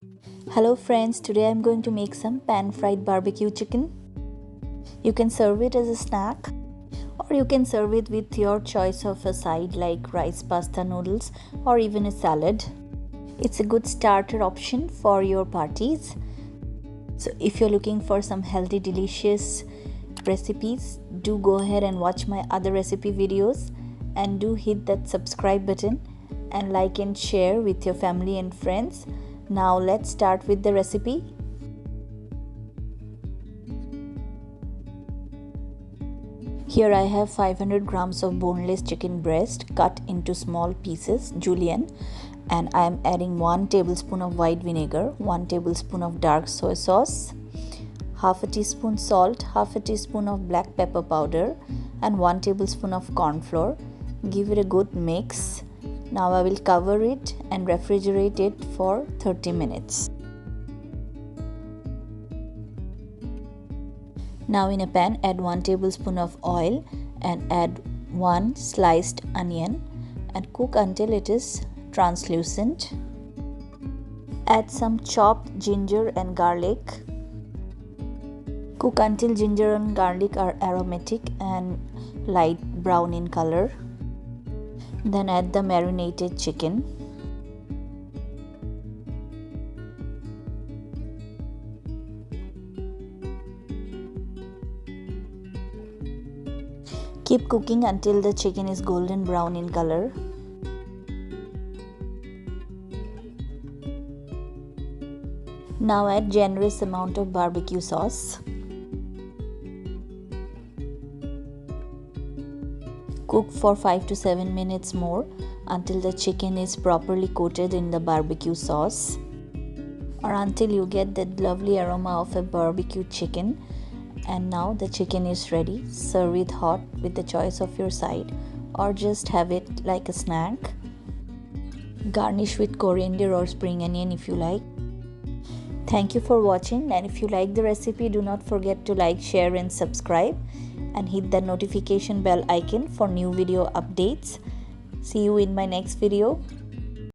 Hello friends, today I'm going to make some pan-fried barbecue chicken. You can serve it as a snack or you can serve it with your choice of a side like rice, pasta, noodles or even a salad. It's a good starter option for your parties. So if you're looking for some healthy, delicious recipes, do go ahead and watch my other recipe videos and do hit that subscribe button and like and share with your family and friends. Now let's start with the recipe. Here I have 500 grams of boneless chicken breast cut into small pieces, julienne, and I am adding 1 tablespoon of white vinegar, 1 tablespoon of dark soy sauce, half a teaspoon salt, half a teaspoon of black pepper powder and 1 tablespoon of corn flour. Give it a good mix. Now I will cover it and refrigerate it for 30 minutes. Now in a pan add 1 tablespoon of oil and add 1 sliced onion and cook until it is translucent. Add some chopped ginger and garlic. Cook until ginger and garlic are aromatic and light brown in color. Then add the marinated chicken. Keep cooking until the chicken is golden brown in color. Now add generous amount of barbecue sauce. Cook for 5 to 7 minutes more until the chicken is properly coated in the barbecue sauce or until you get that lovely aroma of a barbecue chicken. And now the chicken is ready. Serve it hot with the choice of your side or just have it like a snack. Garnish with coriander or spring onion if you like. Thank you for watching, and if you like the recipe, do not forget to like, share and subscribe and hit the notification bell icon for new video updates. See you in my next video.